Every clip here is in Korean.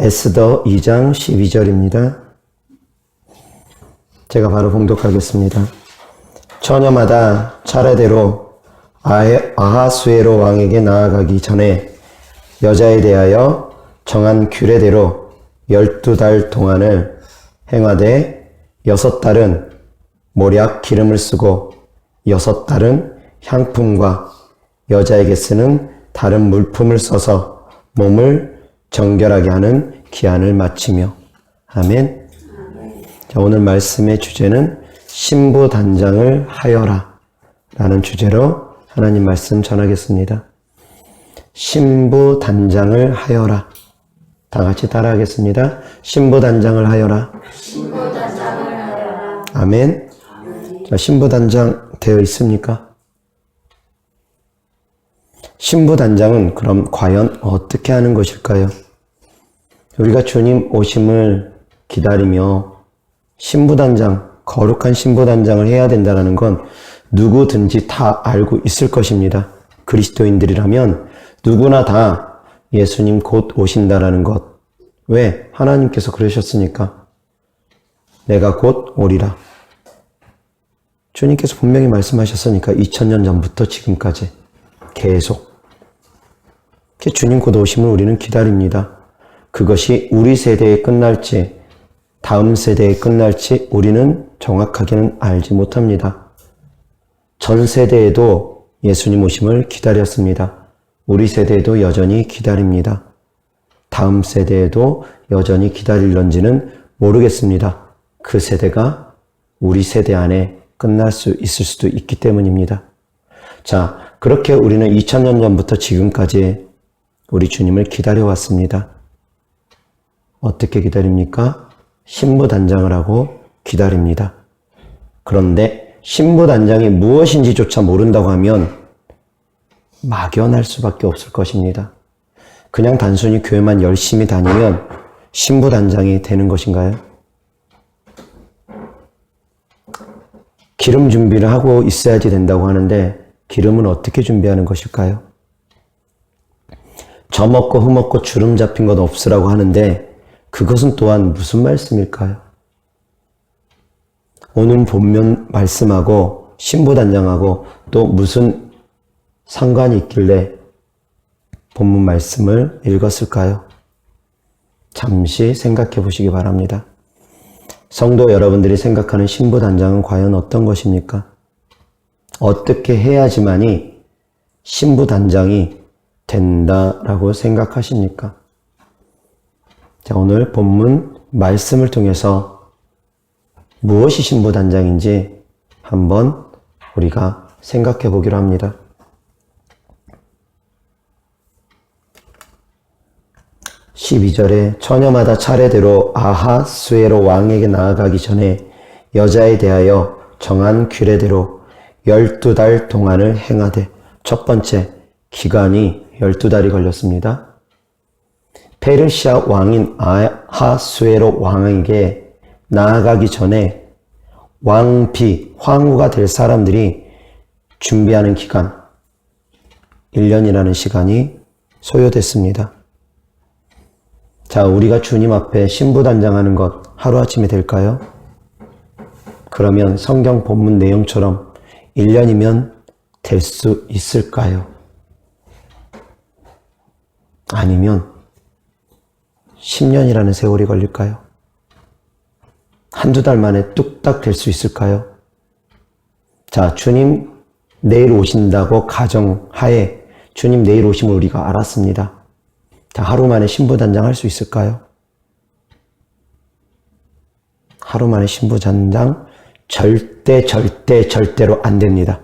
에스더 2장 12절입니다. 제가 바로 봉독하겠습니다. 처녀마다 차례대로 아하수에로 왕에게 나아가기 전에 여자에 대하여 정한 규례대로 12달 동안을 행하되 6달은 모략 기름을 쓰고 6달은 향품과 여자에게 쓰는 다른 물품을 써서 몸을 정결하게 하는 기한을 마치며. 아멘. 자, 오늘 말씀의 주제는 신부단장을 하여라 라는 주제로 하나님 말씀 전하겠습니다. 신부단장을 하여라. 다 같이 따라하겠습니다. 신부단장을 하여라. 신부단장을 하여라. 아멘. 자, 신부단장 되어 있습니까? 신부단장은 그럼 과연 어떻게 하는 것일까요? 우리가 주님 오심을 기다리며 신부단장, 거룩한 신부단장을 해야 된다는 건 누구든지 다 알고 있을 것입니다. 그리스도인들이라면 누구나 다 예수님 곧 오신다라는 것. 왜? 하나님께서 그러셨으니까. 내가 곧 오리라. 주님께서 분명히 말씀하셨으니까 2000년 전부터 지금까지 계속. 주님 곧 오심을 우리는 기다립니다. 그것이 우리 세대에 끝날지 다음 세대에 끝날지 우리는 정확하게는 알지 못합니다. 전 세대에도 예수님 오심을 기다렸습니다. 우리 세대에도 여전히 기다립니다. 다음 세대에도 여전히 기다릴런지는 모르겠습니다. 그 세대가 우리 세대 안에 끝날 수 있을 수도 있기 때문입니다. 자, 그렇게 우리는 2000년 전부터 지금까지 우리 주님을 기다려왔습니다. 어떻게 기다립니까? 신부단장을 하고 기다립니다. 그런데 신부단장이 무엇인지조차 모른다고 하면 막연할 수밖에 없을 것입니다. 그냥 단순히 교회만 열심히 다니면 신부단장이 되는 것인가요? 기름 준비를 하고 있어야지 된다고 하는데 기름은 어떻게 준비하는 것일까요? 젖먹고 흠먹고 주름 잡힌 것 없으라고 하는데 그것은 또한 무슨 말씀일까요? 오늘 본문 말씀하고 신부단장하고 또 무슨 상관이 있길래 본문 말씀을 읽었을까요? 잠시 생각해 보시기 바랍니다. 성도 여러분들이 생각하는 신부단장은 과연 어떤 것입니까? 어떻게 해야지만이 신부단장이 된다라고 생각하십니까? 자, 오늘 본문 말씀을 통해서 무엇이 신부단장인지 한번 우리가 생각해 보기로 합니다. 12절에 처녀마다 차례대로 아하수에로 왕에게 나아가기 전에 여자에 대하여 정한 규례대로 12달 동안을 행하되, 첫 번째 기간이 12달이 걸렸습니다. 페르시아 왕인 아하수에로 왕에게 나아가기 전에 왕비, 황후가 될 사람들이 준비하는 기간 1년이라는 시간이 소요됐습니다. 자, 우리가 주님 앞에 신부단장하는 것 하루아침에 될까요? 그러면 성경 본문 내용처럼 1년이면 될 수 있을까요? 아니면 10년이라는 세월이 걸릴까요? 한두 달 만에 뚝딱 될 수 있을까요? 자, 주님 내일 오신다고 가정하에 주님 내일 오심을 우리가 알았습니다. 자, 하루 만에 신부단장 할 수 있을까요? 하루 만에 신부단장 절대로 안 됩니다.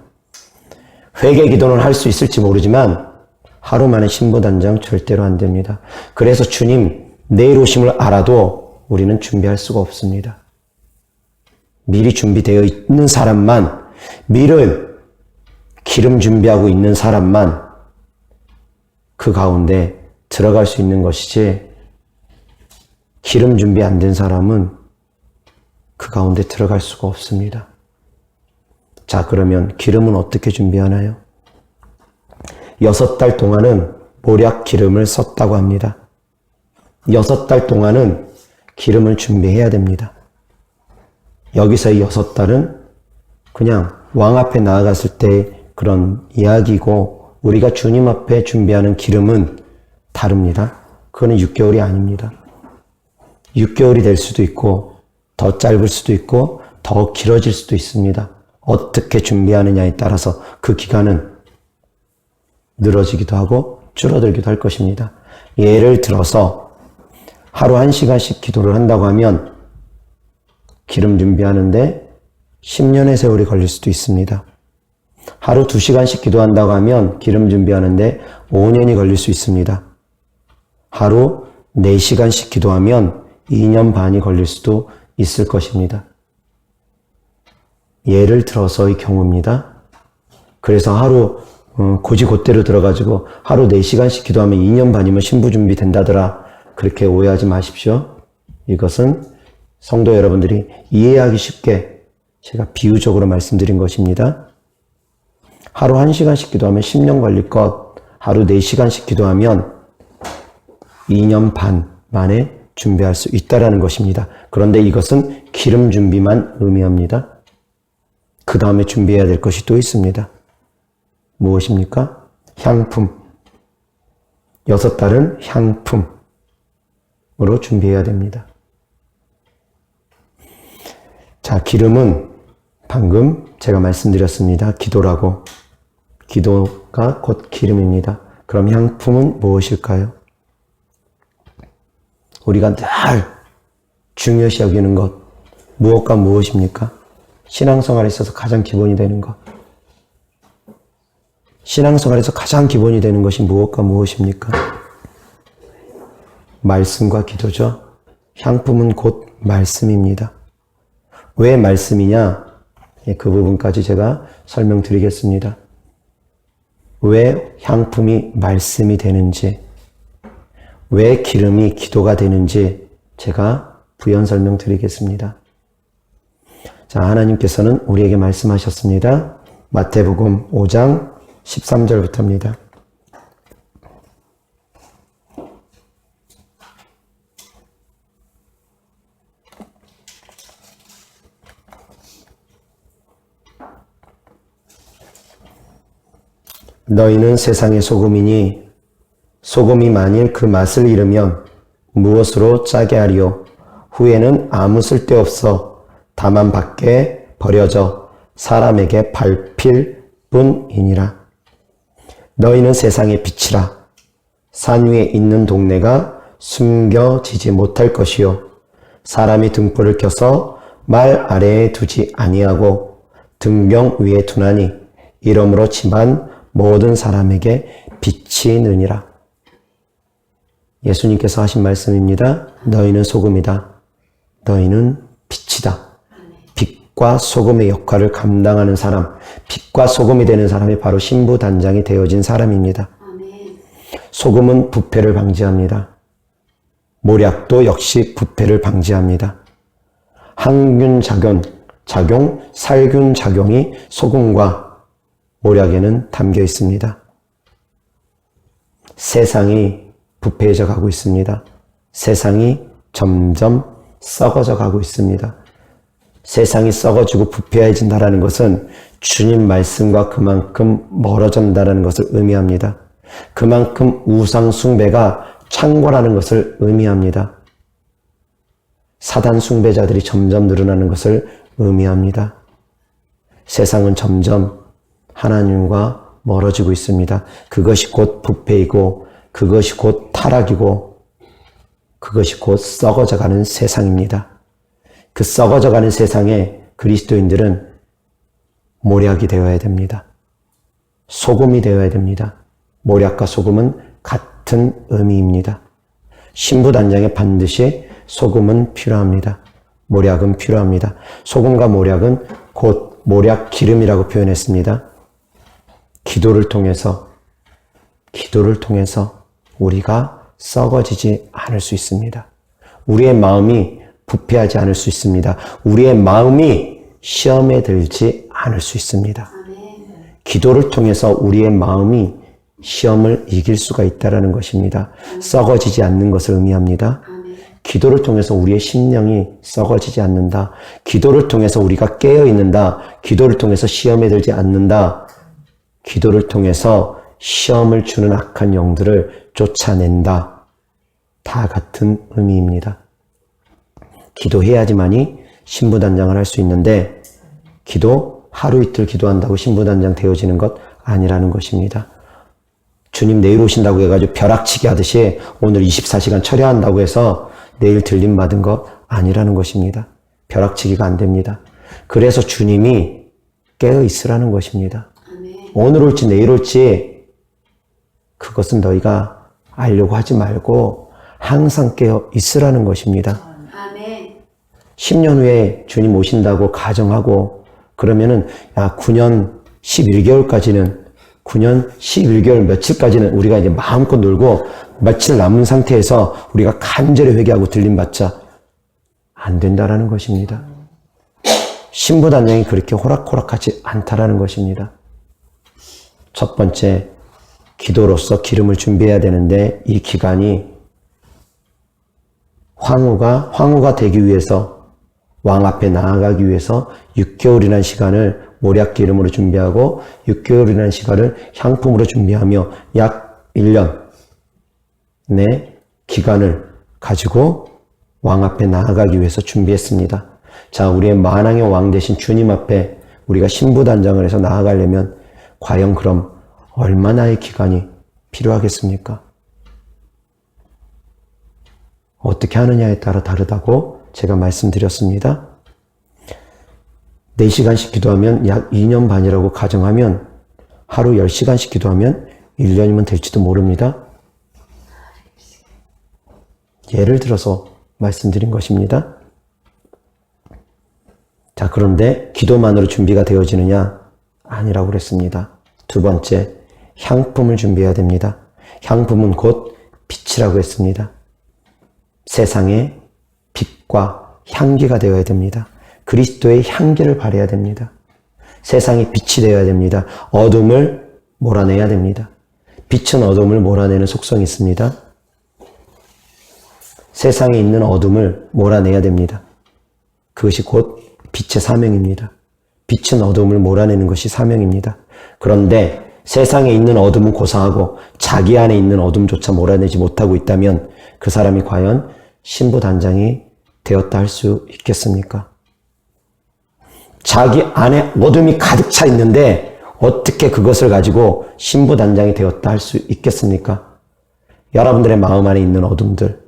회개 기도는 할 수 있을지 모르지만 하루 만에 신부단장 절대로 안 됩니다. 그래서 주님 내일 오심을 알아도 우리는 준비할 수가 없습니다. 미리 준비되어 있는 사람만, 미리 기름 준비하고 있는 사람만 그 가운데 들어갈 수 있는 것이지, 기름 준비 안 된 사람은 그 가운데 들어갈 수가 없습니다. 자, 그러면 기름은 어떻게 준비하나요? 6달 동안은 모략 기름을 썼다고 합니다. 6달 동안은 기름을 준비해야 됩니다. 여기서의 6달은 그냥 왕 앞에 나아갔을 때 그런 이야기고 우리가 주님 앞에 준비하는 기름은 다릅니다. 그거는 6개월이 아닙니다. 6개월이 될 수도 있고 더 짧을 수도 있고 더 길어질 수도 있습니다. 어떻게 준비하느냐에 따라서 그 기간은 늘어지기도 하고 줄어들기도 할 것입니다. 예를 들어서 하루 1시간씩 기도를 한다고 하면 기름 준비하는데 10년의 세월이 걸릴 수도 있습니다. 하루 2시간씩 기도한다고 하면 기름 준비하는데 5년이 걸릴 수 있습니다. 하루 4시간씩 기도하면 2년 반이 걸릴 수도 있을 것입니다. 예를 들어서의 경우입니다. 그래서 하루 고지곧대로 들어가지고 하루 4시간씩 기도하면 2년 반이면 신부 준비 된다더라. 그렇게 오해하지 마십시오. 이것은 성도 여러분들이 이해하기 쉽게 제가 비유적으로 말씀드린 것입니다. 하루 1시간씩 기도하면 10년 걸릴 것, 하루 4시간씩 기도하면 2년 반 만에 준비할 수 있다라는 것입니다. 그런데 이것은 기름 준비만 의미합니다. 그 다음에 준비해야 될 것이 또 있습니다. 무엇입니까? 향품. 6달은 향품으로 준비해야 됩니다. 자, 기름은 방금 제가 말씀드렸습니다. 기도라고. 기도가 곧 기름입니다. 그럼 향품은 무엇일까요? 우리가 늘 중요시 여기는 것, 무엇과 무엇입니까? 신앙생활에 있어서 가장 기본이 되는 것. 신앙생활에서 가장 기본이 되는 것이 무엇과 무엇입니까? 말씀과 기도죠. 향품은 곧 말씀입니다. 왜 말씀이냐? 그 부분까지 제가 설명드리겠습니다. 왜 향품이 말씀이 되는지, 왜 기름이 기도가 되는지 제가 부연 설명드리겠습니다. 자, 하나님께서는 우리에게 말씀하셨습니다. 마태복음 5장 13절부터입니다. 너희는 세상의 소금이니 소금이 만일 그 맛을 잃으면 무엇으로 짜게 하리요? 후에는 아무 쓸데없어 다만 밖에 버려져 사람에게 밟힐 뿐이니라. 너희는 세상의 빛이라. 산 위에 있는 동네가 숨겨지지 못할 것이요. 사람이 등불을 켜서 말 아래에 두지 아니하고 등경 위에 두나니 이러므로 집안 모든 사람에게 빛이 느니라. 예수님께서 하신 말씀입니다. 너희는 소금이다. 너희는 빛이다. 빛과 소금의 역할을 감당하는 사람, 빛과 소금이 되는 사람이 바로 신부단장이 되어진 사람입니다. 소금은 부패를 방지합니다. 모략도 역시 부패를 방지합니다. 항균 작용, 살균 작용이 소금과 모략에는 담겨 있습니다. 세상이 부패해져 가고 있습니다. 세상이 점점 썩어져 가고 있습니다. 세상이 썩어지고 부패해진다는 것은 주님 말씀과 그만큼 멀어진다는 것을 의미합니다. 그만큼 우상 숭배가 창궐하는 것을 의미합니다. 사단 숭배자들이 점점 늘어나는 것을 의미합니다. 세상은 점점 하나님과 멀어지고 있습니다. 그것이 곧 부패이고 그것이 곧 타락이고 그것이 곧 썩어져가는 세상입니다. 그 썩어져가는 세상에 그리스도인들은 모략이 되어야 됩니다. 소금이 되어야 됩니다. 모략과 소금은 같은 의미입니다. 신부단장에 반드시 소금은 필요합니다. 모략은 필요합니다. 소금과 모략은 곧 모략 기름이라고 표현했습니다. 기도를 통해서 우리가 썩어지지 않을 수 있습니다. 우리의 마음이 부패하지 않을 수 있습니다. 우리의 마음이 시험에 들지 않을 수 있습니다. 기도를 통해서 우리의 마음이 시험을 이길 수가 있다라는 것입니다. 썩어지지 않는 것을 의미합니다. 기도를 통해서 우리의 심령이 썩어지지 않는다. 기도를 통해서 우리가 깨어 있는다. 기도를 통해서 시험에 들지 않는다. 기도를 통해서 시험을 주는 악한 영들을 쫓아낸다. 다 같은 의미입니다. 기도해야지만이 신부단장을 할 수 있는데 기도 하루 이틀 기도한다고 신부단장 되어지는 것 아니라는 것입니다. 주님 내일 오신다고 해가지고 벼락치기 하듯이 오늘 24시간 철야한다고 해서 내일 들림 받은 것 아니라는 것입니다. 벼락치기가 안 됩니다. 그래서 주님이 깨어 있으라는 것입니다. 오늘 올지 내일 올지 그것은 너희가 알려고 하지 말고 항상 깨어 있으라는 것입니다. 10년 후에 주님 오신다고 가정하고 그러면은 9년 11개월까지는 9년 11개월 며칠까지는 우리가 이제 마음껏 놀고 며칠 남은 상태에서 우리가 간절히 회개하고 들림받자 안 된다라는 것입니다. 신부단장이 그렇게 호락호락하지 않다라는 것입니다. 첫 번째, 기도로서 기름을 준비해야 되는데 이 기간이 황후가 되기 위해서 왕 앞에 나아가기 위해서 6개월이라는 시간을 모략 기름으로 준비하고 6개월이라는 시간을 향품으로 준비하며 약 1년의 기간을 가지고 왕 앞에 나아가기 위해서 준비했습니다. 자, 우리의 만왕의 왕 되신 주님 앞에 우리가 신부단장을 해서 나아가려면 과연 그럼 얼마나의 기간이 필요하겠습니까? 어떻게 하느냐에 따라 다르다고 제가 말씀드렸습니다. 4시간씩 기도하면 약 2년 반이라고 가정하면 하루 10시간씩 기도하면 1년이면 될지도 모릅니다. 예를 들어서 말씀드린 것입니다. 자, 그런데 기도만으로 준비가 되어지느냐? 아니라고 그랬습니다. 두 번째, 향품을 준비해야 됩니다. 향품은 곧 빛이라고 했습니다. 세상의 빛과 향기가 되어야 됩니다. 그리스도의 향기를 발해야 됩니다. 세상의 빛이 되어야 됩니다. 어둠을 몰아내야 됩니다. 빛은 어둠을 몰아내는 속성이 있습니다. 세상에 있는 어둠을 몰아내야 됩니다. 그것이 곧 빛의 사명입니다. 빛은 어둠을 몰아내는 것이 사명입니다. 그런데 세상에 있는 어둠은 고사하고 자기 안에 있는 어둠조차 몰아내지 못하고 있다면 그 사람이 과연 신부단장이 되었다 할 수 있겠습니까? 자기 안에 어둠이 가득 차 있는데 어떻게 그것을 가지고 신부단장이 되었다 할 수 있겠습니까? 여러분들의 마음 안에 있는 어둠들,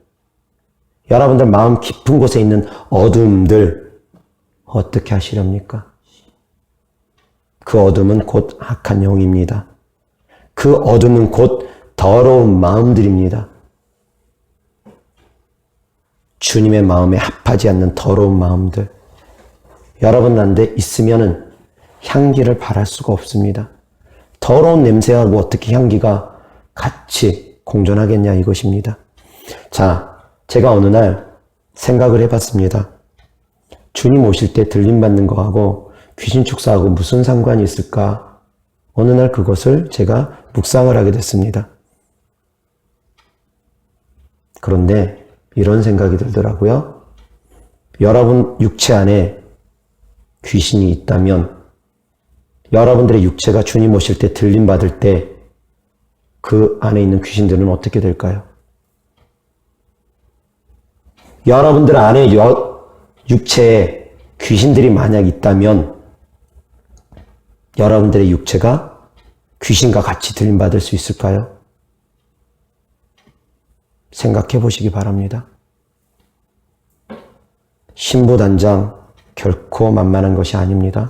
여러분들 마음 깊은 곳에 있는 어둠들 어떻게 하시렵니까? 그 어둠은 곧 악한 영입니다. 그 어둠은 곧 더러운 마음들입니다. 주님의 마음에 합하지 않는 더러운 마음들. 여러분 안에 있으면은 향기를 발할 수가 없습니다. 더러운 냄새하고 어떻게 향기가 같이 공존하겠냐 이것입니다. 자, 제가 어느 날 생각을 해봤습니다. 주님 오실 때 들림받는 거하고 귀신 축사하고 무슨 상관이 있을까? 어느 날 그것을 제가 묵상을 하게 됐습니다. 그런데 이런 생각이 들더라고요. 여러분 육체 안에 귀신이 있다면 여러분들의 육체가 주님 오실 때 들림받을 때 그 안에 있는 귀신들은 어떻게 될까요? 여러분들 안에 육체에 귀신들이 만약 있다면 여러분들의 육체가 귀신과 같이 들림받을 수 있을까요? 생각해 보시기 바랍니다. 신부단장 결코 만만한 것이 아닙니다.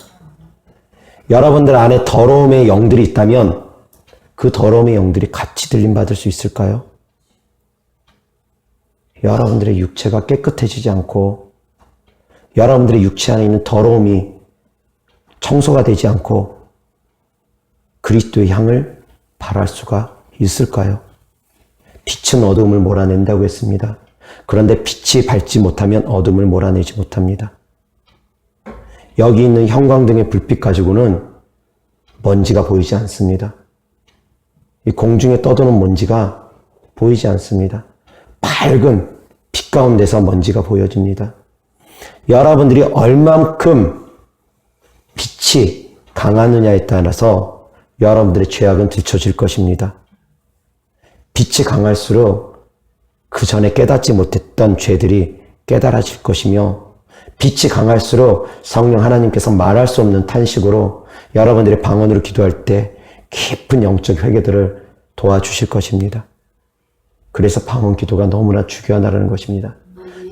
여러분들 안에 더러움의 영들이 있다면 그 더러움의 영들이 같이 들림받을 수 있을까요? 여러분들의 육체가 깨끗해지지 않고 여러분들의 육체 안에 있는 더러움이 청소가 되지 않고 그리스도의 향을 발할 수가 있을까요? 빛은 어둠을 몰아낸다고 했습니다. 그런데 빛이 밝지 못하면 어둠을 몰아내지 못합니다. 여기 있는 형광등의 불빛 가지고는 먼지가 보이지 않습니다. 이 공중에 떠도는 먼지가 보이지 않습니다. 밝은 빛 가운데서 먼지가 보여집니다. 여러분들이 얼만큼 빛이 강하느냐에 따라서 여러분들의 죄악은 들춰질 것입니다. 빛이 강할수록 그 전에 깨닫지 못했던 죄들이 깨달아질 것이며, 빛이 강할수록 성령 하나님께서 말할 수 없는 탄식으로 여러분들의 방언으로 기도할 때 깊은 영적 회개들을 도와주실 것입니다. 그래서 방언 기도가 너무나 중요하다는 것입니다.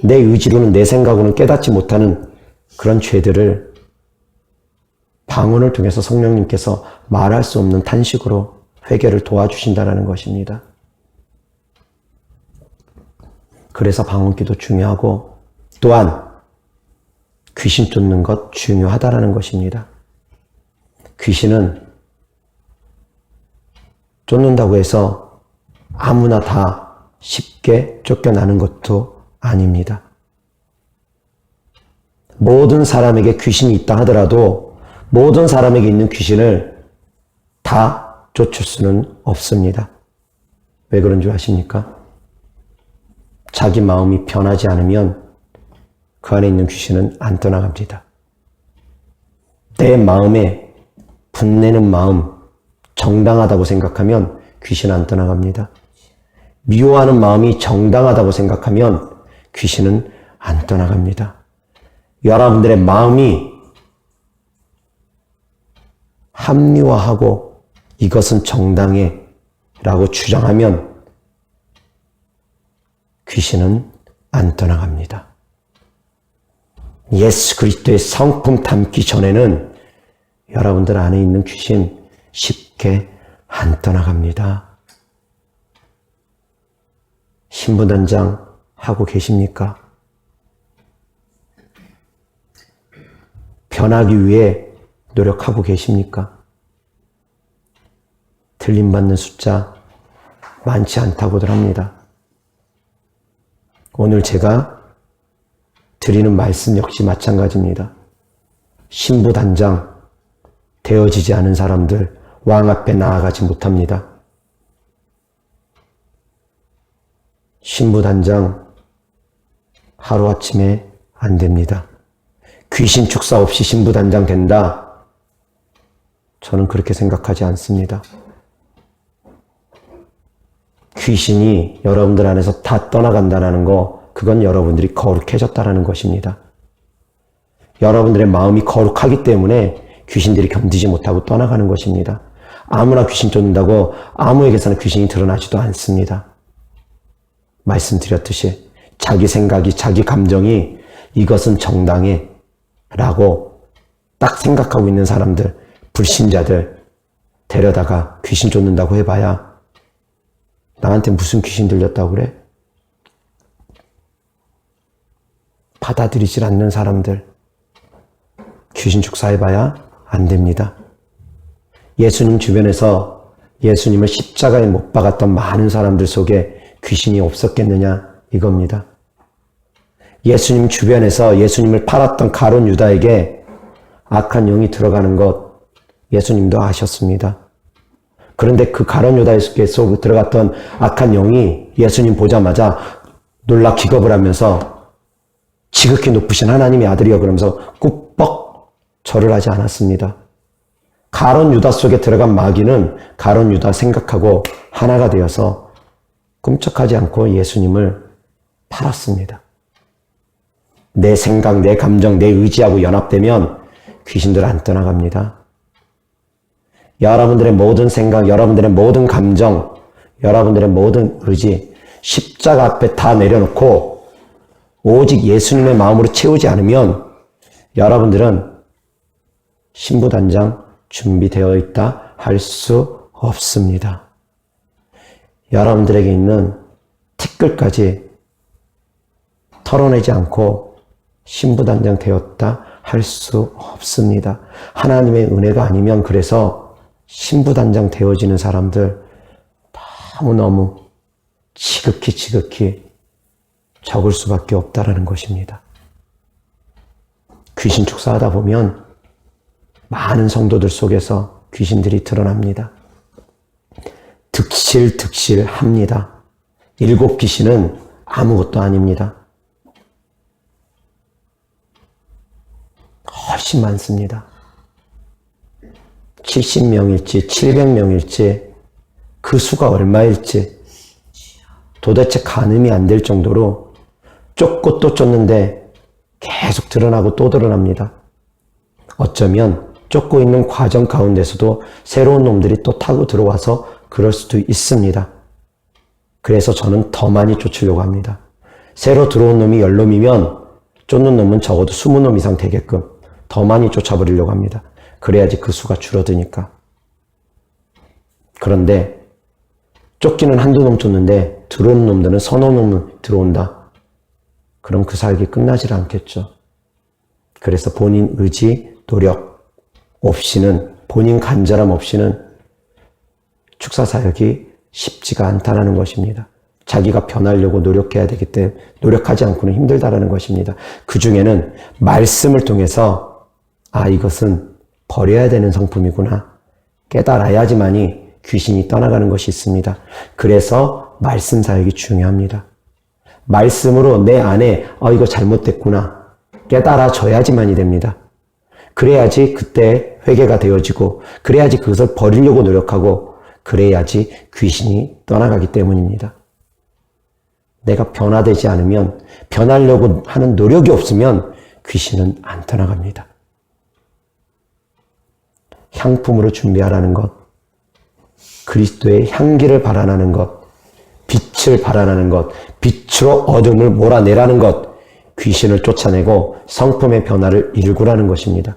내 의지로는, 내 생각으로는 깨닫지 못하는 그런 죄들을 방언을 통해서 성령님께서 말할 수 없는 탄식으로 회개를 도와주신다는 것입니다. 그래서 방언 기도 중요하고, 또한 귀신 쫓는 것 중요하다라는 것입니다. 귀신은 쫓는다고 해서 아무나 다 쉽게 쫓겨나는 것도 아닙니다. 모든 사람에게 귀신이 있다 하더라도 모든 사람에게 있는 귀신을 다 쫓을 수는 없습니다. 왜 그런 줄 아십니까? 자기 마음이 변하지 않으면 그 안에 있는 귀신은 안 떠나갑니다. 내 마음에 분내는 마음, 정당하다고 생각하면 귀신은 안 떠나갑니다. 미워하는 마음이 정당하다고 생각하면 귀신은 안 떠나갑니다. 여러분들의 마음이 합리화하고 이것은 정당해 라고 주장하면 귀신은 안 떠나갑니다. 예수 그리스도의 성품 담기 전에는 여러분들 안에 있는 귀신 쉽게 안 떠나갑니다. 신부단장 하고 계십니까? 변하기 위해 노력하고 계십니까? 들림받는 숫자 많지 않다고들 합니다. 오늘 제가 드리는 말씀 역시 마찬가지입니다. 신부단장 되어지지 않은 사람들 왕 앞에 나아가지 못합니다. 신부단장 하루아침에 안 됩니다. 귀신 축사 없이 신부단장 된다? 저는 그렇게 생각하지 않습니다. 귀신이 여러분들 안에서 다 떠나간다는 거, 그건 여러분들이 거룩해졌다는 것입니다. 여러분들의 마음이 거룩하기 때문에 귀신들이 견디지 못하고 떠나가는 것입니다. 아무나 귀신 쫓는다고 아무에게서는 귀신이 드러나지도 않습니다. 말씀드렸듯이 자기 생각이, 자기 감정이 이것은 정당해 라고 딱 생각하고 있는 사람들, 불신자들 데려다가 귀신 쫓는다고 해봐야 나한테 무슨 귀신 들렸다고 그래? 받아들이질 않는 사람들 귀신 축사해봐야 안 됩니다. 예수님 주변에서 예수님을 십자가에 못 박았던 많은 사람들 속에 귀신이 없었겠느냐 이겁니다. 예수님 주변에서 예수님을 팔았던 가룟 유다에게 악한 영이 들어가는 것 예수님도 아셨습니다. 그런데 그 가룟 유다에게 속 들어갔던 악한 영이 예수님 보자마자 놀라 기겁을 하면서 지극히 높으신 하나님의 아들이여 그러면서 꾹뻑 절을 하지 않았습니다. 가룟 유다 속에 들어간 마귀는 가룟 유다 생각하고 하나가 되어서 꿈쩍하지 않고 예수님을 팔았습니다. 내 생각, 내 감정, 내 의지하고 연합되면 귀신들 안 떠나갑니다. 여러분들의 모든 생각, 여러분들의 모든 감정, 여러분들의 모든 의지 십자가 앞에 다 내려놓고 오직 예수님의 마음으로 채우지 않으면 여러분들은 신부단장 준비되어 있다 할 수 없습니다. 여러분들에게 있는 티끌까지 털어내지 않고 신부단장 되었다 할 수 없습니다. 하나님의 은혜가 아니면 그래서 신부단장 되어지는 사람들 너무너무 지극히 적을 수밖에 없다라는 것입니다. 귀신 축사하다 보면 많은 성도들 속에서 귀신들이 드러납니다. 득실합니다. 7 귀신은 아무것도 아닙니다. 훨씬 많습니다. 70명일지 700명일지 그 수가 얼마일지 도대체 가늠이 안 될 정도로 쫓고 또 쫓는데 계속 드러나고 또 드러납니다. 어쩌면 쫓고 있는 과정 가운데서도 새로운 놈들이 또 타고 들어와서 그럴 수도 있습니다. 그래서 저는 더 많이 쫓으려고 합니다. 새로 들어온 놈이 10놈이면 쫓는 놈은 적어도 20놈 이상 되게끔 더 많이 쫓아버리려고 합니다. 그래야지 그 수가 줄어드니까. 그런데 쫓기는 한두 놈 쫓는데 들어오는 놈들은 서너 놈 들어온다. 그럼 그 사역이 끝나질 않겠죠. 그래서 본인 의지, 노력 없이는, 본인 간절함 없이는 축사 사역이 쉽지가 않다라는 것입니다. 자기가 변하려고 노력해야 되기 때문에 노력하지 않고는 힘들다라는 것입니다. 그 중에는 말씀을 통해서 이것은 버려야 되는 성품이구나 깨달아야지만이 귀신이 떠나가는 것이 있습니다. 그래서 말씀 사역이 중요합니다. 말씀으로 내 안에 이거 잘못됐구나 깨달아져야지만이 됩니다. 그래야지 그때 회개가 되어지고 그래야지 그것을 버리려고 노력하고 그래야지 귀신이 떠나가기 때문입니다. 내가 변화되지 않으면 변하려고 하는 노력이 없으면 귀신은 안 떠나갑니다. 향품으로 준비하라는 것, 그리스도의 향기를 발환하는 것, 빛을 발환하는 것, 빛으로 어둠을 몰아내라는 것, 귀신을 쫓아내고 성품의 변화를 일구라는 것입니다.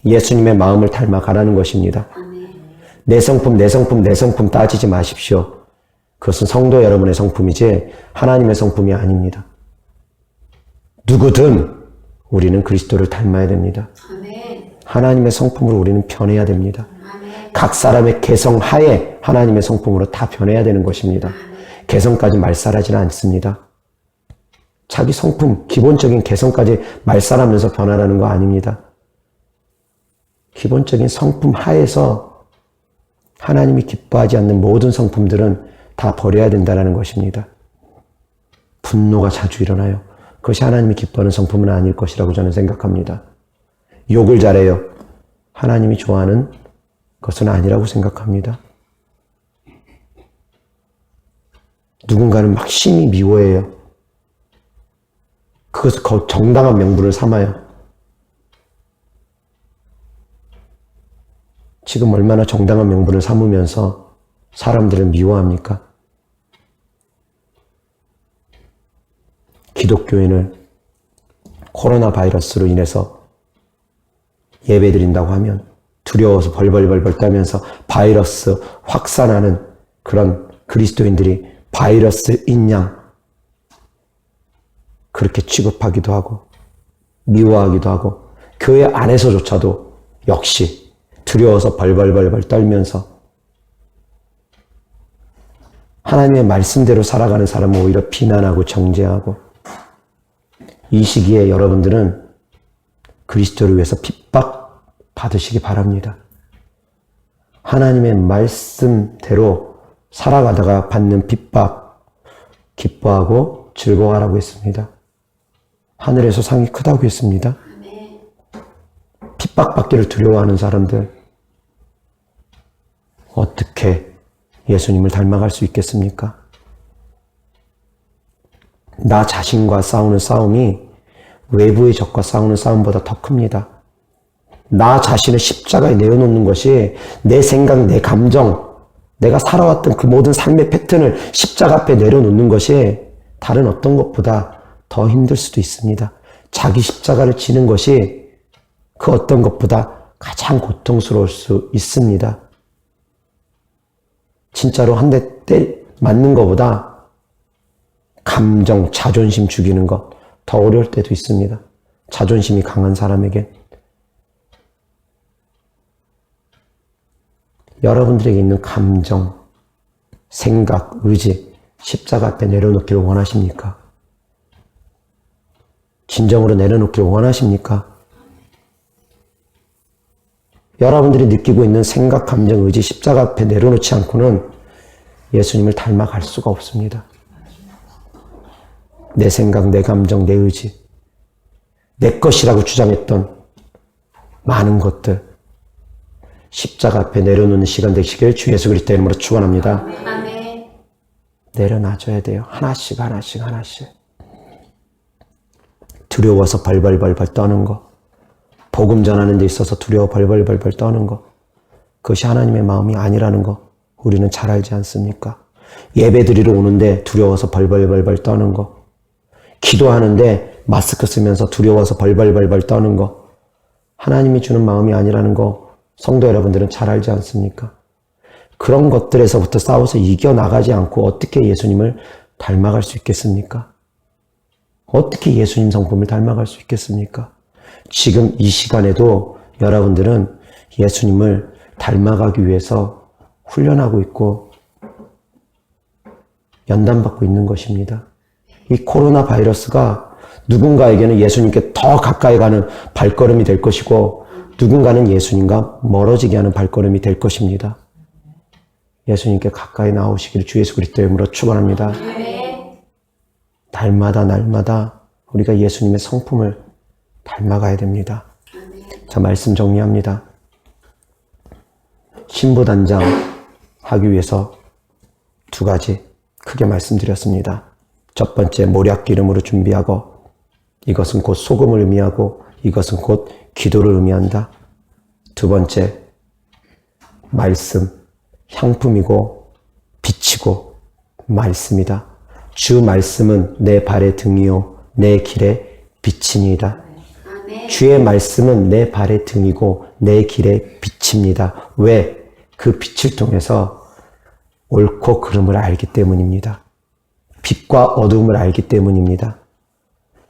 예수님의 마음을 닮아가라는 것입니다. 내 성품 따지지 마십시오. 그것은 성도 여러분의 성품이지 하나님의 성품이 아닙니다. 누구든 우리는 그리스도를 닮아야 됩니다. 하나님의 성품으로 우리는 변해야 됩니다. 각 사람의 개성 하에 하나님의 성품으로 다 변해야 되는 것입니다. 개성까지 말살하지는 않습니다. 자기 성품, 기본적인 개성까지 말살하면서 변하라는 거 아닙니다. 기본적인 성품 하에서 하나님이 기뻐하지 않는 모든 성품들은 다 버려야 된다는 것입니다. 분노가 자주 일어나요. 그것이 하나님이 기뻐하는 성품은 아닐 것이라고 저는 생각합니다. 욕을 잘해요. 하나님이 좋아하는 것은 아니라고 생각합니다. 누군가는 막 심히 미워해요. 그것을 정당한 명분을 삼아요. 지금 얼마나 정당한 명분을 삼으면서 사람들을 미워합니까? 기독교인을 코로나 바이러스로 인해서 예배드린다고 하면 두려워서 벌벌벌 떨면서 바이러스 확산하는 그런 그리스도인들이 바이러스인 양 그렇게 취급하기도 하고 미워하기도 하고 교회 안에서조차도 역시 두려워서 벌벌벌 떨면서 하나님의 말씀대로 살아가는 사람은 오히려 비난하고 정죄하고 이 시기에 여러분들은 그리스도를 위해서 핍박 받으시기 바랍니다. 하나님의 말씀대로 살아가다가 받는 핍박 기뻐하고 즐거워하라고 했습니다. 하늘에서 상이 크다고 했습니다. 핍박받기를 두려워하는 사람들 어떻게 예수님을 닮아갈 수 있겠습니까? 나 자신과 싸우는 싸움이 외부의 적과 싸우는 싸움보다 더 큽니다. 나 자신을 십자가에 내어놓는 것이 내 생각, 내 감정, 내가 살아왔던 그 모든 삶의 패턴을 십자가 앞에 내려놓는 것이 다른 어떤 것보다 더 힘들 수도 있습니다. 자기 십자가를 지는 것이 그 어떤 것보다 가장 고통스러울 수 있습니다. 진짜로 한 대 맞는 것보다 감정, 자존심 죽이는 것 더 어려울 때도 있습니다. 자존심이 강한 사람에게. 여러분들에게 있는 감정, 생각, 의지 십자가 앞에 내려놓기를 원하십니까? 진정으로 내려놓기를 원하십니까? 여러분들이 느끼고 있는 생각, 감정, 의지 십자가 앞에 내려놓지 않고는 예수님을 닮아갈 수가 없습니다. 내 생각, 내 감정, 내 의지, 내 것이라고 주장했던 많은 것들 십자가 앞에 내려놓는 시간 되시길 주 예수 그리스도의 이름으로 축원합니다. 아멘. 내려놔줘야 돼요. 하나씩 하나씩 하나씩. 두려워서 벌벌벌벌 떠는 거, 복음 전하는 데 있어서 두려워 벌벌벌벌 떠는 거, 그것이 하나님의 마음이 아니라는 거 우리는 잘 알지 않습니까? 예배 드리러 오는데 두려워서 벌벌벌벌 떠는 거, 기도하는데 마스크 쓰면서 두려워서 벌벌벌벌 떠는 거, 하나님이 주는 마음이 아니라는 거 성도 여러분들은 잘 알지 않습니까? 그런 것들에서부터 싸워서 이겨나가지 않고 어떻게 예수님을 닮아갈 수 있겠습니까? 어떻게 예수님 성품을 닮아갈 수 있겠습니까? 지금 이 시간에도 여러분들은 예수님을 닮아가기 위해서 훈련하고 있고 연단받고 있는 것입니다. 이 코로나 바이러스가 누군가에게는 예수님께 더 가까이 가는 발걸음이 될 것이고 누군가는 예수님과 멀어지게 하는 발걸음이 될 것입니다. 예수님께 가까이 나오시기를 주 예수 그리스도의 이름으로 축원합니다. 아멘. 날마다 우리가 예수님의 성품을 닮아가야 됩니다. 자, 말씀 정리합니다. 신부단장 하기 위해서 두 가지 크게 말씀드렸습니다. 첫 번째, 모략 기름으로 준비하고, 이것은 곧 소금을 의미하고 이것은 곧 기도를 의미한다. 두 번째, 말씀, 향품이고 빛이고 말씀이다. 주 말씀은 내 발의 등이요 내 길의 빛이니이다. 아멘. 주의 말씀은 내 발의 등이고 내 길의 빛입니다. 왜? 그 빛을 통해서 옳고 그름을 알기 때문입니다. 빛과 어두움을 알기 때문입니다.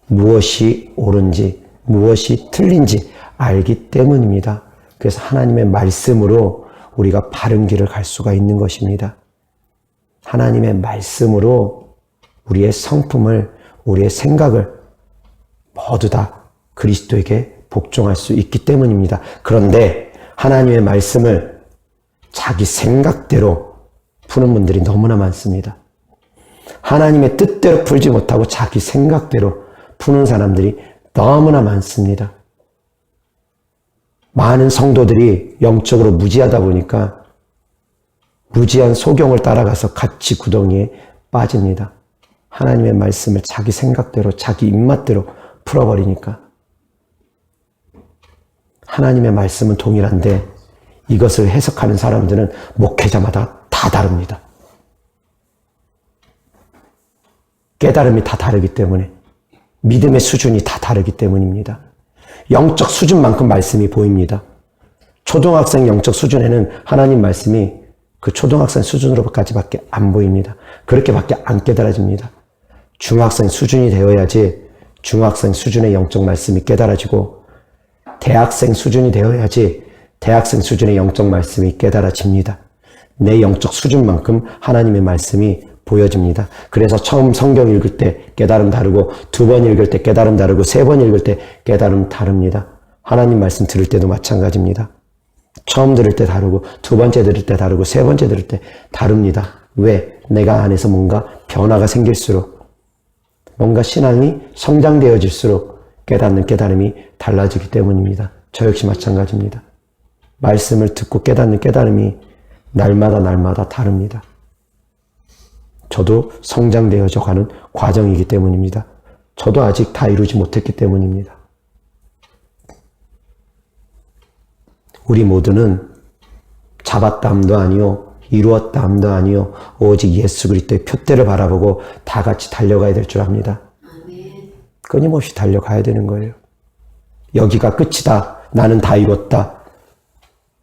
무엇이 옳은지 무엇이 틀린지 알기 때문입니다. 그래서 하나님의 말씀으로 우리가 바른 길을 갈 수가 있는 것입니다. 하나님의 말씀으로 우리의 성품을, 우리의 생각을 모두 다 그리스도에게 복종할 수 있기 때문입니다. 그런데 하나님의 말씀을 자기 생각대로 푸는 분들이 너무나 많습니다. 하나님의 뜻대로 풀지 못하고 자기 생각대로 푸는 사람들이 너무나 많습니다. 많은 성도들이 영적으로 무지하다 보니까 무지한 소경을 따라가서 같이 구덩이에 빠집니다. 하나님의 말씀을 자기 생각대로 자기 입맛대로 풀어버리니까. 하나님의 말씀은 동일한데 이것을 해석하는 사람들은 목회자마다 다 다릅니다. 깨달음이 다 다르기 때문에, 믿음의 수준이 다 다르기 때문입니다. 영적 수준만큼 말씀이 보입니다. 초등학생 영적 수준에는 하나님 말씀이 그 초등학생 수준으로까지밖에 안 보입니다. 그렇게밖에 안 깨달아집니다. 중학생 수준이 되어야지 중학생 수준의 영적 말씀이 깨달아지고, 대학생 수준이 되어야지 대학생 수준의 영적 말씀이 깨달아집니다. 내 영적 수준만큼 하나님의 말씀이 보여집니다. 그래서 처음 성경 읽을 때 깨달음 다르고, 두 번 읽을 때 깨달음 다르고, 세 번 읽을 때 깨달음 다릅니다. 하나님 말씀 들을 때도 마찬가지입니다. 처음 들을 때 다르고, 두 번째 들을 때 다르고, 세 번째 들을 때 다릅니다. 왜? 내가 안에서 뭔가 변화가 생길수록, 뭔가 신앙이 성장되어질수록 깨닫는 깨달음이 달라지기 때문입니다. 저 역시 마찬가지입니다. 말씀을 듣고 깨닫는 깨달음이 날마다 다릅니다. 저도 성장되어져 가는 과정이기 때문입니다. 저도 아직 다 이루지 못했기 때문입니다. 우리 모두는 잡았다함도 아니요, 이루었다함도 아니요, 오직 예수 그리스도의 표대를 바라보고 다 같이 달려가야 될 줄 압니다. 아멘. 끊임없이 달려가야 되는 거예요. 여기가 끝이다. 나는 다 이뤘다.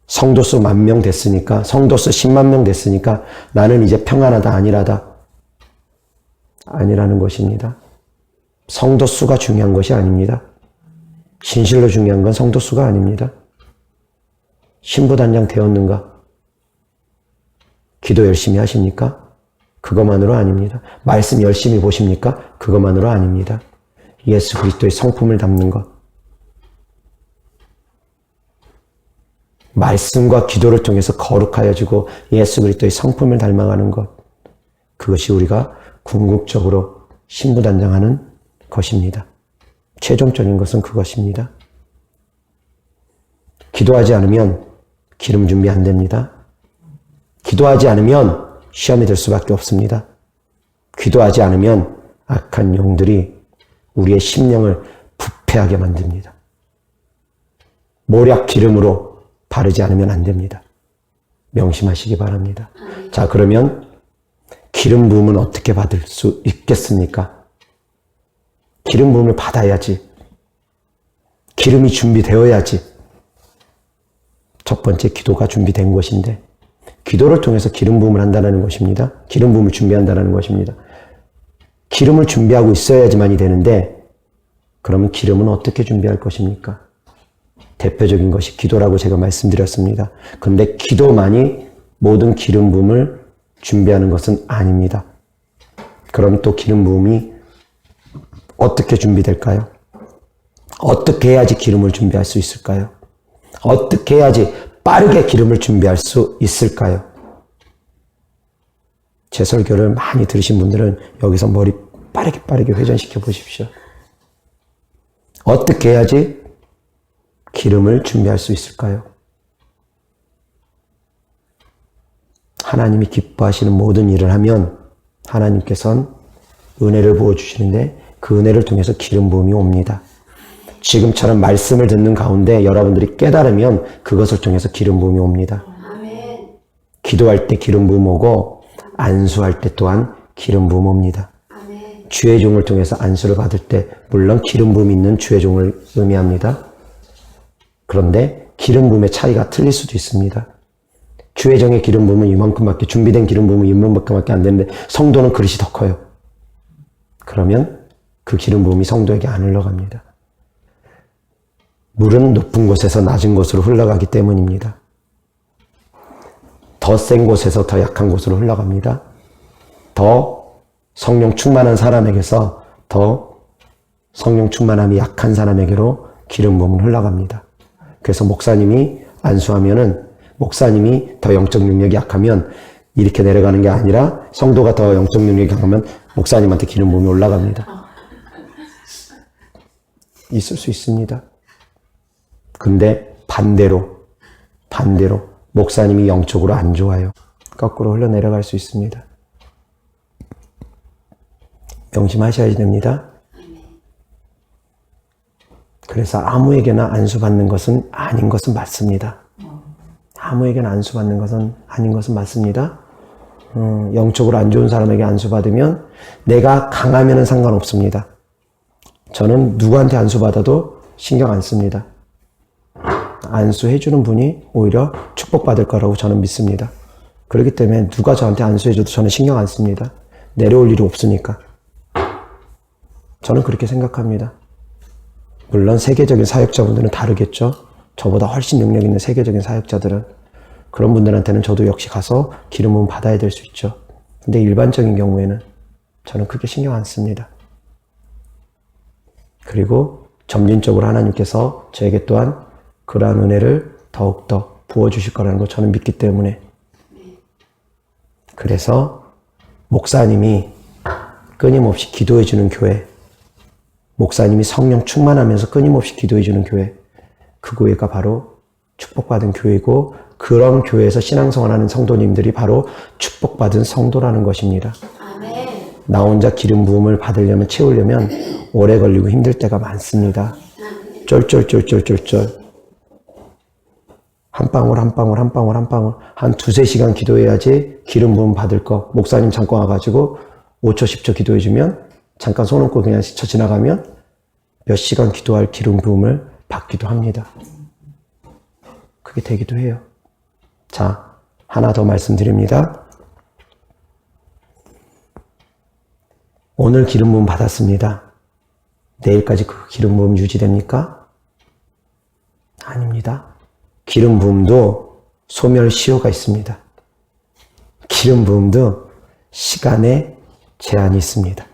성도수 10,000명 됐으니까, 성도수 10만 명 됐으니까 나는 이제 평안하다, 안일하다. 아니라는 것입니다. 성도수가 중요한 것이 아닙니다. 진실로 중요한 건 성도수가 아닙니다. 신부단장 되었는가? 기도 열심히 하십니까? 그것만으로 아닙니다. 말씀 열심히 보십니까? 그것만으로 아닙니다. 예수 그리스도의 성품을 담는 것. 말씀과 기도를 통해서 거룩하여지고 예수 그리스도의 성품을 닮아가는 것. 그것이 우리가 궁극적으로 신부단장하는 것입니다. 최종적인 것은 그것입니다. 기도하지 않으면 기름 준비 안 됩니다. 기도하지 않으면 시험이 될 수밖에 없습니다. 기도하지 않으면 악한 영들이 우리의 심령을 부패하게 만듭니다. 모략 기름으로 바르지 않으면 안 됩니다. 명심하시기 바랍니다. 자, 그러면 기름 부음은 어떻게 받을 수 있겠습니까? 기름 부음을 받아야지. 기름이 준비되어야지. 첫 번째 기도가 준비된 것인데 기도를 통해서 기름 부음을 한다는 것입니다. 기름 부음을 준비한다는 것입니다. 기름을 준비하고 있어야지만이 되는데 그러면 기름은 어떻게 준비할 것입니까? 대표적인 것이 기도라고 제가 말씀드렸습니다. 그런데 기도만이 모든 기름 부음을 준비하는 것은 아닙니다. 그럼 또 기름 부음이 어떻게 준비될까요? 어떻게 해야지 기름을 준비할 수 있을까요? 어떻게 해야지 빠르게 기름을 준비할 수 있을까요? 제 설교를 많이 들으신 분들은 여기서 머리 빠르게 회전시켜 보십시오. 어떻게 해야지 기름을 준비할 수 있을까요? 하나님이 기뻐하시는 모든 일을 하면 하나님께서는 은혜를 부어주시는데 그 은혜를 통해서 기름 부음이 옵니다. 지금처럼 말씀을 듣는 가운데 여러분들이 깨달으면 그것을 통해서 기름 부음이 옵니다. 아멘. 기도할 때 기름 부음 오고 안수할 때 또한 기름 부음 옵니다. 아멘. 주의 종을 통해서 안수를 받을 때 물론 기름 부음이 있는 주의 종을 의미합니다. 그런데 기름 부음의 차이가 틀릴 수도 있습니다. 주의 종의 기름 부음은 이만큼밖에 준비된 기름 부음은 이만큼밖에 안 되는데 성도는 그릇이 더 커요. 그러면 그 기름 부음이 성도에게 안 흘러갑니다. 물은 높은 곳에서 낮은 곳으로 흘러가기 때문입니다. 더 센 곳에서 더 약한 곳으로 흘러갑니다. 더 성령 충만한 사람에게서 더 성령 충만함이 약한 사람에게로 기름 부음은 흘러갑니다. 그래서 목사님이 안수하면은 목사님이 더 영적 능력이 약하면 이렇게 내려가는 게 아니라 성도가 더 영적 능력이 강하면 목사님한테 기름 부음이 올라갑니다. 있을 수 있습니다. 근데 반대로 목사님이 영적으로 안 좋아요. 거꾸로 흘러내려갈 수 있습니다. 명심하셔야 됩니다. 그래서 아무에게나 안수받는 것은 아닌 것은 맞습니다. 아무에게나 안수받는 것은 아닌 것은 맞습니다. 영적으로 안 좋은 사람에게 안수받으면 내가 강하면은 상관없습니다. 저는 누구한테 안수받아도 신경 안 씁니다. 안수해주는 분이 오히려 축복받을 거라고 저는 믿습니다. 그렇기 때문에 누가 저한테 안수해줘도 저는 신경 안 씁니다. 내려올 일이 없으니까. 저는 그렇게 생각합니다. 물론 세계적인 사역자분들은 다르겠죠. 저보다 훨씬 능력 있는 세계적인 사역자들은 그런 분들한테는 저도 역시 가서 기름 부음 받아야 될 수 있죠. 근데 일반적인 경우에는 저는 크게 신경 안 씁니다. 그리고 점진적으로 하나님께서 저에게 또한 그러한 은혜를 더욱더 부어주실 거라는 걸 저는 믿기 때문에 그래서 목사님이 끊임없이 기도해주는 교회, 목사님이 성령 충만하면서 끊임없이 기도해주는 교회, 그 교회가 바로 축복받은 교회고 그런 교회에서 신앙생활하는 성도님들이 바로 축복받은 성도라는 것입니다. 아멘. 나 혼자 기름 부음을 받으려면 채우려면 오래 걸리고 힘들 때가 많습니다. 쫄쫄쫄쫄쫄쫄 한 방울 한 두세 시간 기도해야지 기름 부음 받을 거. 목사님 잠깐 와가지고 5초 10초 기도해주면 잠깐 손 얹고 그냥 스쳐 지나가면 몇 시간 기도할 기름 부음을 받기도 합니다. 그게 되기도 해요. 자, 하나 더 말씀드립니다. 오늘 기름 부음 받았습니다. 내일까지 그 기름 부음 유지됩니까? 아닙니다. 기름 부음도 소멸시효가 있습니다. 기름 부음도 시간에 제한이 있습니다.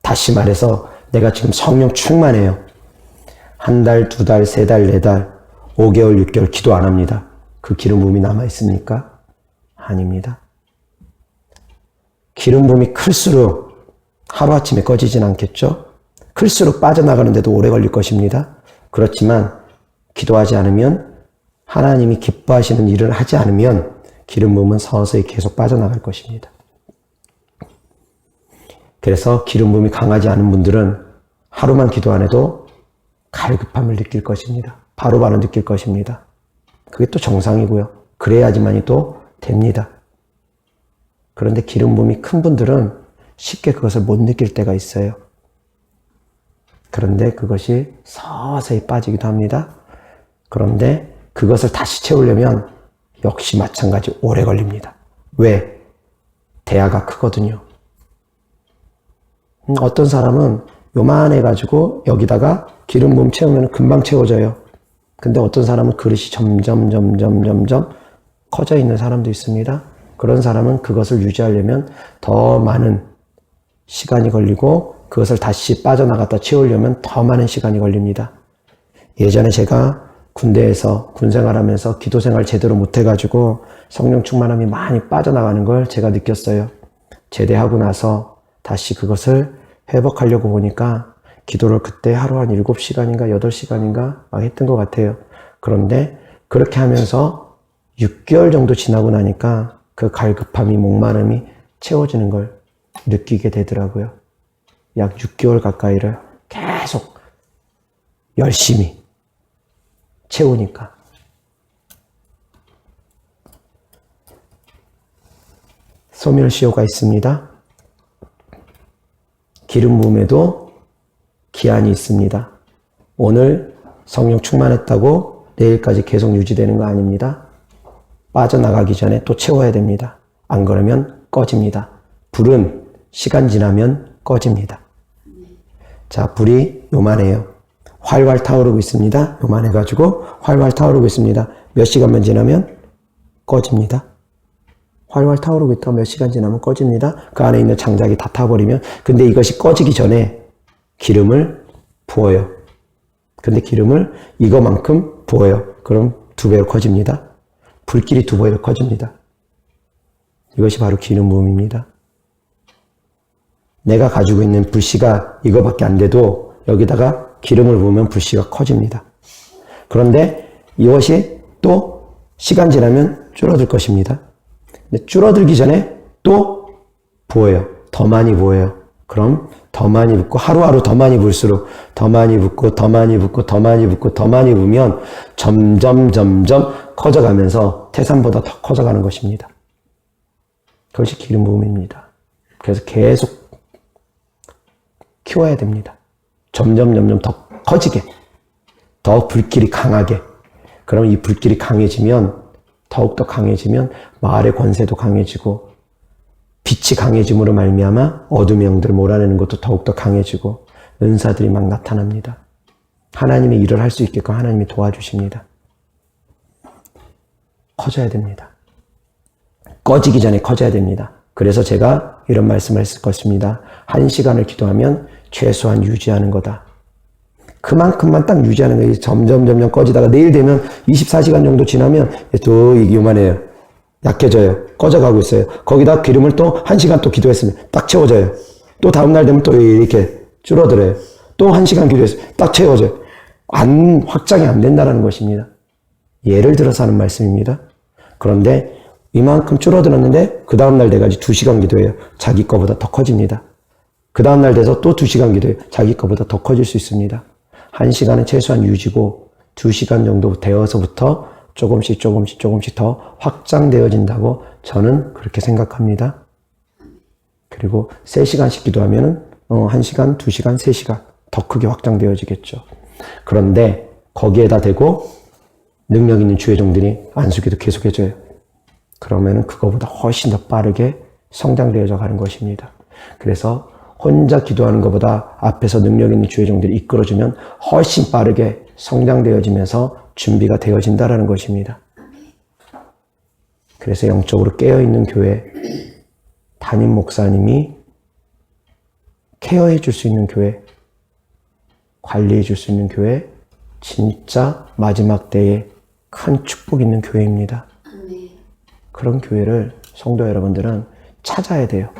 다시 말해서 내가 지금 성령 충만해요. 한 달, 두 달, 세 달, 네 달, 5개월, 6개월 기도 안 합니다. 그 기름 부음이 남아 있습니까? 아닙니다. 기름 부음이 클수록 하루아침에 꺼지진 않겠죠? 클수록 빠져나가는데도 오래 걸릴 것입니다. 그렇지만 기도하지 않으면, 하나님이 기뻐하시는 일을 하지 않으면 기름 부음은 서서히 계속 빠져나갈 것입니다. 그래서 기름 부음이 강하지 않은 분들은 하루만 기도 안 해도 갈급함을 느낄 것입니다. 바로바로 느낄 것입니다. 그게 또 정상이고요. 그래야지만이 또 됩니다. 그런데 기름 부음이 큰 분들은 쉽게 그것을 못 느낄 때가 있어요. 그런데 그것이 서서히 빠지기도 합니다. 그런데 그것을 다시 채우려면 역시 마찬가지 오래 걸립니다. 왜? 대야가 크거든요. 어떤 사람은 요만해가지고 여기다가 기름 부음 채우면 금방 채워져요. 근데 어떤 사람은 그릇이 점점 커져 있는 사람도 있습니다. 그런 사람은 그것을 유지하려면 더 많은 시간이 걸리고 그것을 다시 빠져나갔다 채우려면 더 많은 시간이 걸립니다. 예전에 제가 군대에서 군생활하면서 기도생활 제대로 못해가지고 성령 충만함이 많이 빠져나가는 걸 제가 느꼈어요. 제대하고 나서 다시 그것을 회복하려고 보니까 기도를 그때 하루 한 7시간인가 8시간인가 막 했던 것 같아요. 그런데 그렇게 하면서 6개월 정도 지나고 나니까 그 갈급함이, 목마름이 채워지는 걸 느끼게 되더라고요. 약 6개월 가까이를 계속 열심히 채우니까. 소멸시효가 있습니다. 기름 부음에도 기한이 있습니다. 오늘 성령 충만했다고 내일까지 계속 유지되는 거 아닙니다. 빠져나가기 전에 또 채워야 됩니다. 안 그러면 꺼집니다. 불은 시간 지나면 꺼집니다. 자, 불이 요만해요. 활활 타오르고 있습니다. 요만해가지고 활활 타오르고 있습니다. 몇 시간만 지나면 꺼집니다. 활활 타오르고 있다가 몇 시간 지나면 꺼집니다. 그 안에 있는 장작이 다 타버리면, 근데 이것이 꺼지기 전에 기름을 부어요. 근데 기름을 이거만큼 부어요. 그럼 2배로 커집니다. 불길이 2배로 커집니다. 이것이 바로 기름 부음입니다. 내가 가지고 있는 불씨가 이거밖에 안 돼도 여기다가 기름을 부으면 불씨가 커집니다. 그런데 이것이 또 시간 지나면 줄어들 것입니다. 근데 줄어들기 전에 또 부어요. 더 많이 부어요. 그럼 더 많이 붓고 하루하루 더 많이 부을수록 더 많이 붓고 더 많이 붓고 더 많이 붓고 더 많이 부으면 점점 커져가면서 태산보다 더 커져가는 것입니다. 그것이 기름 부음입니다. 그래서 계속 키워야 됩니다. 점점 더 커지게, 더 불길이 강하게. 그럼 이 불길이 강해지면, 더욱더 강해지면 마을의 권세도 강해지고 빛이 강해짐으로 말미암아 어둠의 영들을 몰아내는 것도 더욱더 강해지고 은사들이 막 나타납니다. 하나님의 일을 할 수 있게끔 하나님이 도와주십니다. 커져야 됩니다. 꺼지기 전에 커져야 됩니다. 그래서 제가 이런 말씀을 했을 것입니다. 1시간을 기도하면 최소한 유지하는 거다. 그만큼만 딱 유지하는 거예요. 점점 꺼지다가 내일 되면 24시간 정도 지나면 또 요만해요. 약해져요. 꺼져가고 있어요. 거기다 기름을 또 1시간 또 기도했으면 딱 채워져요. 또 다음날 되면 또 이렇게 줄어들어요. 또 1시간 기도했어요. 딱 채워져요. 확장이 안 된다는 것입니다. 예를 들어서 하는 말씀입니다. 그런데 이만큼 줄어들었는데 그 다음날 돼가지고 2시간 기도해요. 자기 거보다 더 커집니다. 그 다음날 돼서 또 2시간 기도해요. 자기 거보다 더 커질 수 있습니다. 1시간은 최소한 유지고 2시간 정도 되어서부터 조금씩 더 확장되어진다고 저는 그렇게 생각합니다. 그리고 3시간씩 기도하면은 1시간, 2시간, 3시간 더 크게 확장되어지겠죠. 그런데 거기에다 대고 능력 있는 주의 종들이 안수기도 계속해줘요. 그러면은 그거보다 훨씬 더 빠르게 성장되어져 가는 것입니다. 그래서 혼자 기도하는 것보다 앞에서 능력 있는 주의 종들이 이끌어주면 훨씬 빠르게 성장되어지면서 준비가 되어진다는 것입니다. 그래서 영적으로 깨어있는 교회, 담임 목사님이 케어해 줄 수 있는 교회, 관리해 줄 수 있는 교회, 진짜 마지막 때에 큰 축복 있는 교회입니다. 그런 교회를 성도 여러분들은 찾아야 돼요.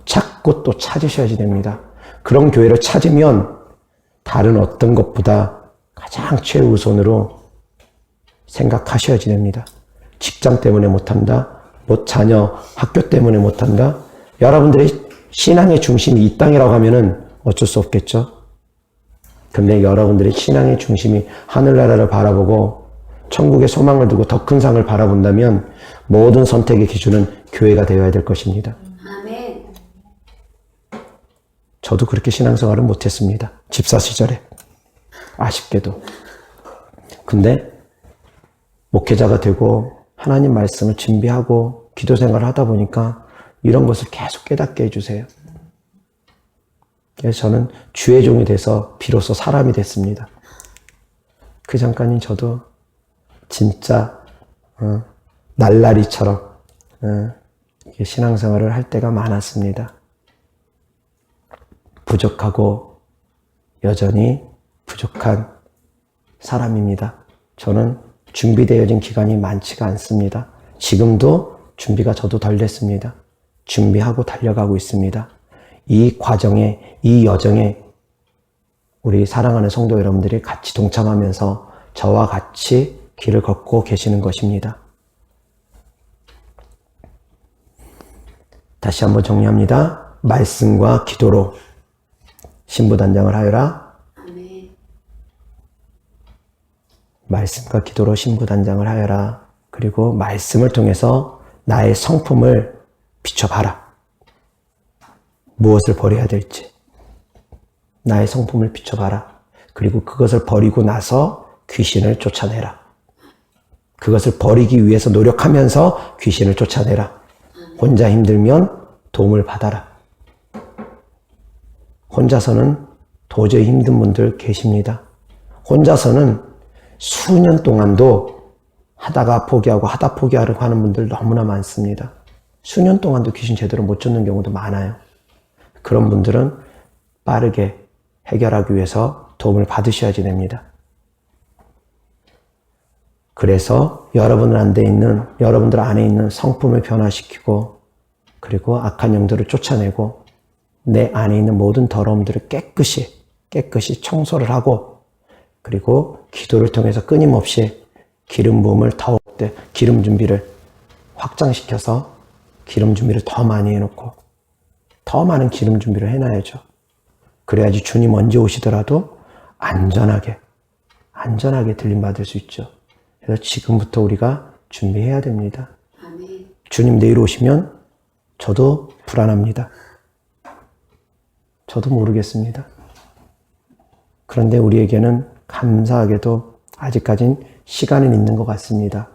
찾고 또 찾으셔야지 됩니다. 그런 교회를 찾으면 다른 어떤 것보다 가장 최우선으로 생각하셔야지 됩니다. 직장 때문에 못한다, 뭐 자녀 학교 때문에 못한다. 여러분들의 신앙의 중심이 이 땅이라고 하면은 어쩔 수 없겠죠. 근데 여러분들의 신앙의 중심이 하늘나라를 바라보고 천국의 소망을 두고 더 큰 상을 바라본다면 모든 선택의 기준은 교회가 되어야 될 것입니다. 아멘. 저도 그렇게 신앙생활을 못했습니다. 집사 시절에. 아쉽게도. 근데 목회자가 되고 하나님 말씀을 준비하고 기도 생활을 하다 보니까 이런 것을 계속 깨닫게 해주세요. 그래서 저는 주의 종이 돼서 비로소 사람이 됐습니다. 그 전까지는 저도 진짜 날라리처럼 신앙생활을 할 때가 많았습니다. 부족하고 여전히 부족한 사람입니다. 저는 준비되어진 기간이 많지가 않습니다. 지금도 준비가 저도 덜 됐습니다. 준비하고 달려가고 있습니다. 이 과정에, 이 여정에 우리 사랑하는 성도 여러분들이 같이 동참하면서 저와 같이 길을 걷고 계시는 것입니다. 다시 한번 정리합니다. 말씀과 기도로 신부단장을 하여라. 아멘. 말씀과 기도로 신부단장을 하여라. 그리고 말씀을 통해서 나의 성품을 비춰봐라. 무엇을 버려야 될지. 나의 성품을 비춰봐라. 그리고 그것을 버리고 나서 귀신을 쫓아내라. 그것을 버리기 위해서 노력하면서 귀신을 쫓아내라. 혼자 힘들면 도움을 받아라. 혼자서는 도저히 힘든 분들 계십니다. 혼자서는 수년 동안도 하다가 포기하고 하다 포기하려고 하는 분들 너무나 많습니다. 수년 동안도 귀신 제대로 못 쫓는 경우도 많아요. 그런 분들은 빠르게 해결하기 위해서 도움을 받으셔야지 됩니다. 그래서 여러분들 안에 있는 성품을 변화시키고 그리고 악한 영들을 쫓아내고 내 안에 있는 모든 더러움들을 깨끗이 청소를 하고 그리고 기도를 통해서 끊임없이 기름 부음을 기름 준비를 확장시켜서 기름 준비를 더 많이 해놓고 더 많은 기름 준비를 해놔야죠. 그래야지 주님 언제 오시더라도 안전하게 들림받을 수 있죠. 그래서 지금부터 우리가 준비해야 됩니다. 아멘. 주님 내일 오시면 저도 불안합니다. 저도 모르겠습니다. 그런데 우리에게는 감사하게도 아직까진 시간은 있는 것 같습니다.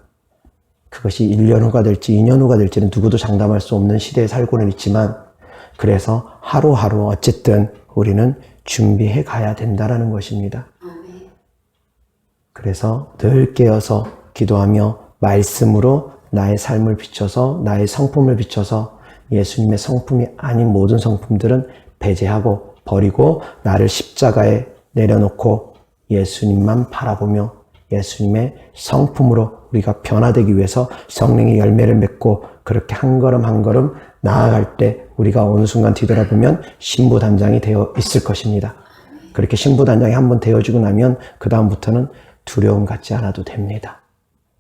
그것이 1년 후가 될지 2년 후가 될지는 누구도 장담할 수 없는 시대에 살고는 있지만 그래서 하루하루 어쨌든 우리는 준비해 가야 된다라는 것입니다. 아멘. 그래서 늘 깨어서 기도하며 말씀으로 나의 삶을 비춰서 나의 성품을 비춰서 예수님의 성품이 아닌 모든 성품들은 배제하고 버리고 나를 십자가에 내려놓고 예수님만 바라보며 예수님의 성품으로 우리가 변화되기 위해서 성령의 열매를 맺고 그렇게 한 걸음 한 걸음 나아갈 때 우리가 어느 순간 뒤돌아보면 신부단장이 되어 있을 것입니다. 그렇게 신부단장이 한번 되어주고 나면 그 다음부터는 두려움 갖지 않아도 됩니다.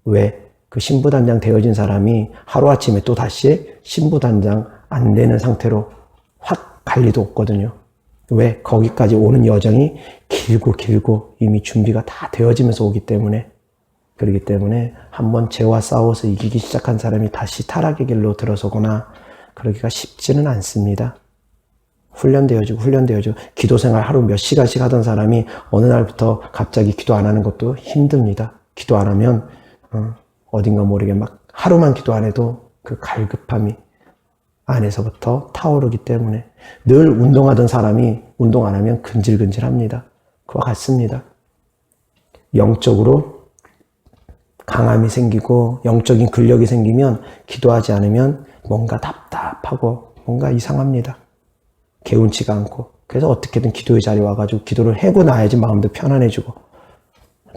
왜? 그 신부단장 되어진 사람이 하루아침에 또 다시 신부단장 안 되는 상태로 확 갈 리도 없거든요. 왜? 거기까지 오는 여정이 길고 이미 준비가 다 되어지면서 오기 때문에 그렇기 때문에 한번 죄와 싸워서 이기기 시작한 사람이 다시 타락의 길로 들어서거나 그러기가 쉽지는 않습니다. 훈련되어지고 기도 생활 하루 몇 시간씩 하던 사람이 어느 날부터 갑자기 기도 안 하는 것도 힘듭니다. 기도 안 하면 어딘가 모르게 막 하루만 기도 안 해도 그 갈급함이 안에서부터 타오르기 때문에 늘 운동하던 사람이 운동 안 하면 근질근질합니다. 그와 같습니다. 영적으로 강함이 생기고 영적인 근력이 생기면 기도하지 않으면 뭔가 답답하고 뭔가 이상합니다. 개운치가 않고 그래서 어떻게든 기도의 자리에 와가지고 기도를 하고 나야지 마음도 편안해지고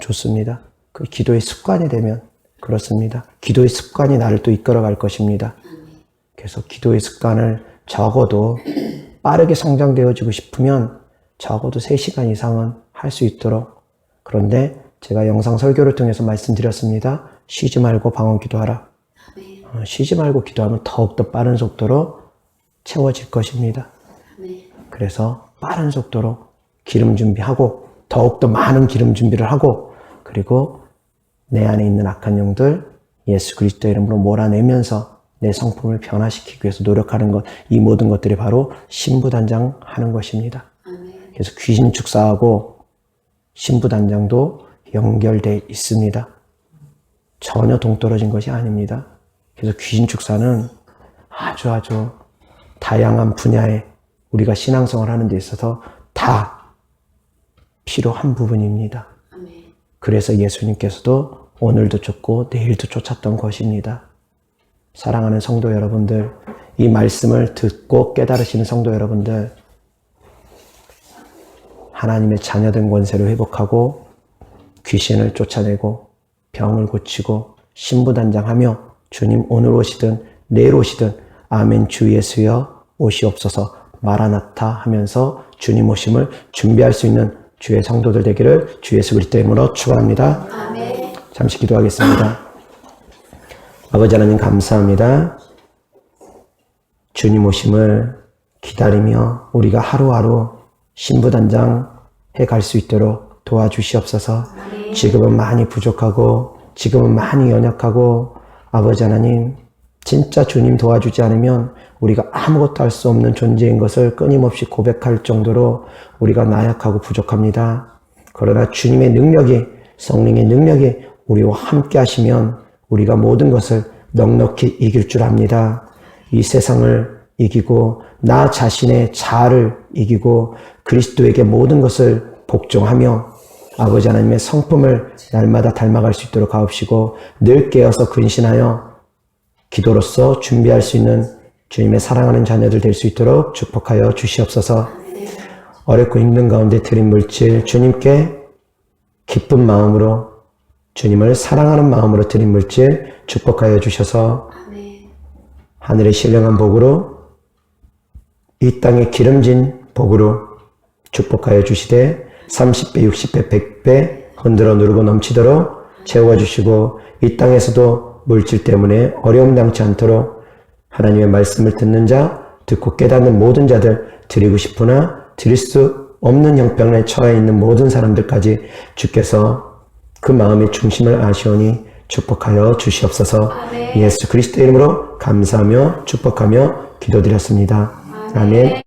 좋습니다. 그 기도의 습관이 되면 그렇습니다. 기도의 습관이 나를 또 이끌어갈 것입니다. 그래서 기도의 습관을 적어도 빠르게 성장되어지고 싶으면 적어도 3시간 이상은 할 수 있도록. 그런데 제가 영상 설교를 통해서 말씀드렸습니다. 쉬지 말고 방언 기도하라. 아멘. 쉬지 말고 기도하면 더욱더 빠른 속도로 채워질 것입니다. 아멘. 그래서 빠른 속도로 기름 준비하고 더욱더 많은 기름 준비를 하고 그리고 내 안에 있는 악한 영들 예수 그리스도 이름으로 몰아내면서 내 성품을 변화시키기 위해서 노력하는 것, 이 모든 것들이 바로 신부단장하는 것입니다. 아멘. 그래서 귀신 축사하고 신부단장도 연결되어 있습니다. 전혀 동떨어진 것이 아닙니다. 그래서 귀신 축사는 아주 다양한 분야에 우리가 신앙생활을 하는 데 있어서 다 필요한 부분입니다. 아멘. 그래서 예수님께서도 오늘도 쫓고 내일도 쫓았던 것입니다. 사랑하는 성도 여러분들, 이 말씀을 듣고 깨달으시는 성도 여러분들, 하나님의 자녀된 권세를 회복하고 귀신을 쫓아내고 병을 고치고 신부단장하며 주님 오늘 오시든 내일 오시든 아멘 주 예수여 오시옵소서 마라나타 하면서 주님 오심을 준비할 수 있는 주의 성도들 되기를 주 예수 그리스도 이름으로 축원합니다. 아멘. 잠시 기도하겠습니다. 아버지 하나님 감사합니다. 주님 오심을 기다리며 우리가 하루하루 신부단장 해갈 수 있도록 도와주시옵소서. 지금은 많이 부족하고 지금은 많이 연약하고 아버지 하나님 진짜 주님 도와주지 않으면 우리가 아무것도 할 수 없는 존재인 것을 끊임없이 고백할 정도로 우리가 나약하고 부족합니다. 그러나 주님의 능력이 성령의 능력이 우리와 함께 하시면 우리가 모든 것을 넉넉히 이길 줄 압니다. 이 세상을 이기고 나 자신의 자아를 이기고 그리스도에게 모든 것을 복종하며 아버지 하나님의 성품을 날마다 닮아갈 수 있도록 하옵시고 늘 깨어서 근신하여 기도로서 준비할 수 있는 주님의 사랑하는 자녀들 될 수 있도록 축복하여 주시옵소서. 어렵고 힘든 가운데 드린 물질 주님께 기쁜 마음으로 주님을 사랑하는 마음으로 드린 물질 축복하여 주셔서 아멘. 하늘의 신령한 복으로 이 땅의 기름진 복으로 축복하여 주시되 30배, 60배, 100배 흔들어 누르고 넘치도록 채워주시고 이 땅에서도 물질 때문에 어려움 당치 않도록 하나님의 말씀을 듣는 자, 듣고 깨닫는 모든 자들 드리고 싶으나 드릴 수 없는 형편에 처해 있는 모든 사람들까지 주께서 그 마음의 중심을 아시오니 축복하여 주시옵소서. 아멘. 예수 그리스도 이름으로 감사하며 축복하며 기도드렸습니다. 아멘.